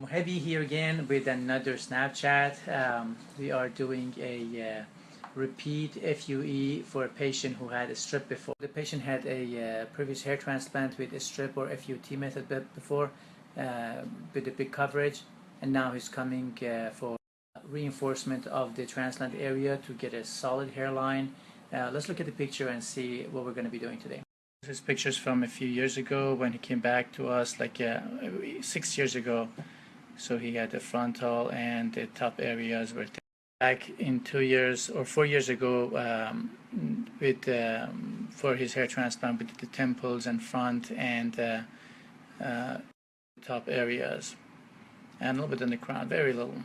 Mohebi here again with another Snapchat. We are doing a repeat FUE for a patient who had a strip before. The patient had a previous hair transplant with a strip or FUT method before with a big coverage, and now he's coming for reinforcement of the transplant area to get a solid hairline. Let's look at the picture and see what we're going to be doing today. This is pictures from a few years ago when he came back to us, like 6 years ago. So he had the frontal and the top areas were back in 2 years or 4 years ago with for his hair transplant with the temples and front and top areas and a little bit on the crown, very little.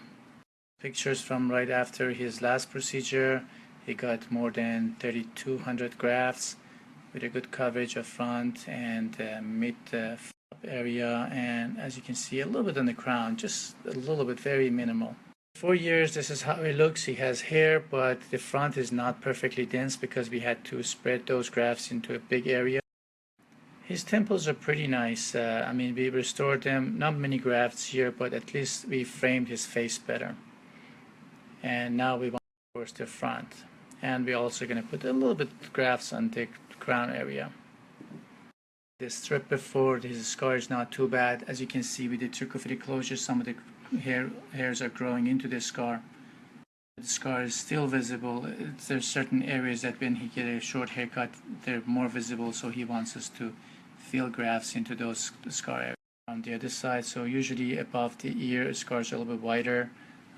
Pictures from right after his last procedure. He got more than 3,200 grafts with a good coverage of front and mid area, and as you can see, a little bit on the crown, just a little bit, very minimal. 4 years, this is how he looks. He has hair, but the front is not perfectly dense because we had to spread those grafts into a big area. His temples are pretty nice. I mean, we restored them, not many grafts here, but at least we framed his face better. And now we want to force the front, and we're also going to put a little bit of grafts on the crown area. The strip before, his scar is not too bad. As you can see with the trichophytic closure, some of the hairs are growing into the scar. The scar is still visible. There's certain areas that when he get a short haircut, they're more visible, so he wants us to fill grafts into those scar areas. On the other side, so usually above the ear, scars are a little bit wider,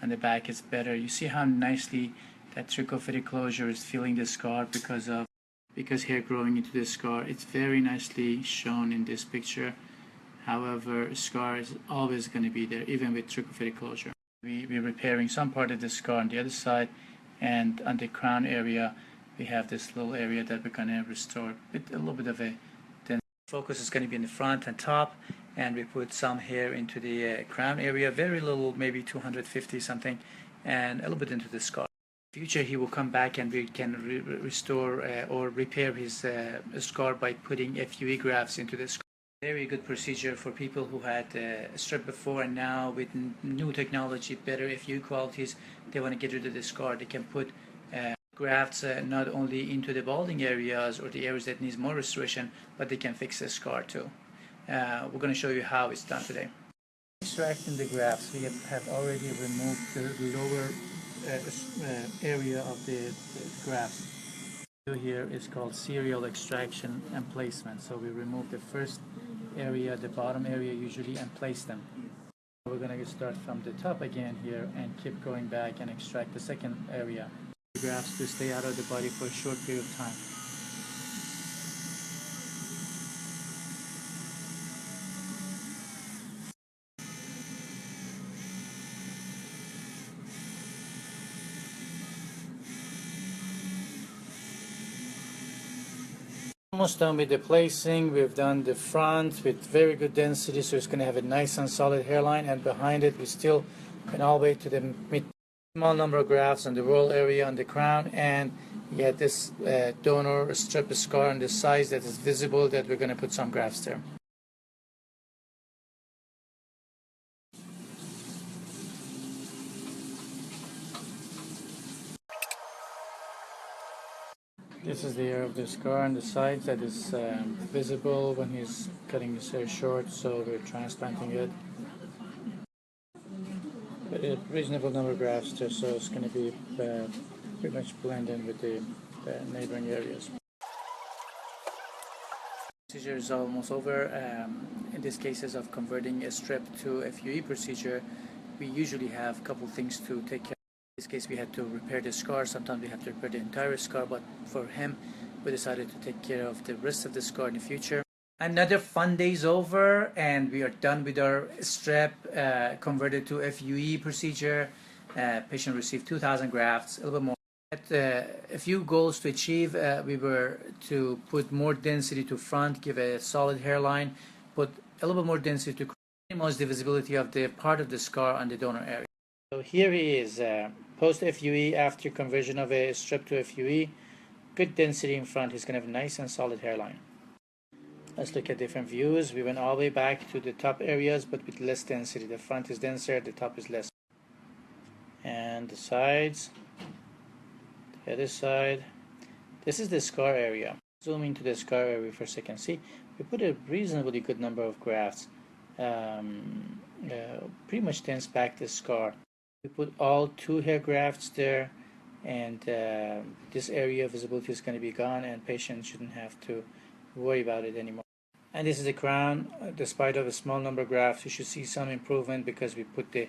and the back is better. You see how nicely that trichophytic closure is filling the scar because hair growing into the scar. It's very nicely shown in this picture. However, scar is always going to be there, even with trichophytic closure. We're repairing some part of the scar on the other side, and on the crown area, we have this little area that we're going to restore with a little bit of a dense. Focus is going to be in the front and top, and we put some hair into the crown area, very little, maybe 250 something, and a little bit into the scar. Future he will come back and we can restore or repair his scar by putting FUE grafts into the scar. Very good procedure for people who had a strip before, and now with new technology, better FUE qualities, they want to get rid of the scar. They can put grafts not only into the balding areas or the areas that needs more restoration, but they can fix the scar too. We're going to show you how it's done today. Extracting the grafts, we have already removed the lower area of the grafts. Here is called serial extraction and placement. So we remove the first area, the bottom area usually, and place them. We're going to start from the top again here and keep going back and extract the second area. The grafts to stay out of the body for a short period of time. Almost done with the placing. We've done the front with very good density, so it's going to have a nice and solid hairline, and behind it we still went all the way to the small number of grafts on the roll area on the crown, and you had this donor strip scar on the sides that is visible that we're going to put some grafts there. This is the area of the scar on the sides that is visible when he's cutting his hair short, so we're transplanting it. But a reasonable number of grafts there, so it's going to be pretty much blend in with the neighboring areas. Procedure is almost over. In this cases of converting a strip to a FUE procedure, we usually have a couple things to take care of. In this case, we had to repair the scar. Sometimes we have to repair the entire scar, but for him, we decided to take care of the rest of the scar in the future. Another fun day's over, and we are done with our strip, converted to FUE procedure. Patient received 2,000 grafts, a little bit more. A few goals to achieve. We were to put more density to front, give a solid hairline, put a little bit more density to minimize the visibility of the part of the scar on the donor area. So here he is, post FUE, after conversion of a strip to FUE. Good density in front. He's going to have a nice and solid hairline. Let's look at different views. We went all the way back to the top areas, but with less density. The front is denser, the top is less. And the sides, the other side. This is the scar area. Zoom into the scar area for a second. See, we put a reasonably good number of grafts. Pretty much dense back the scar. We put all 2 hair grafts there, and this area of visibility is going to be gone, and patient shouldn't have to worry about it anymore. And this is the crown. Despite of a small number of grafts, you should see some improvement because we put the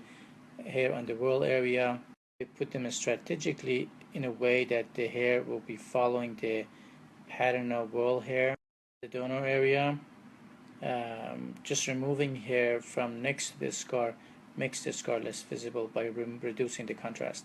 hair on the whorl area. We put them strategically in a way that the hair will be following the pattern of whorl hair. The donor area, just removing hair from next to the scar makes the scar less visible by reducing the contrast.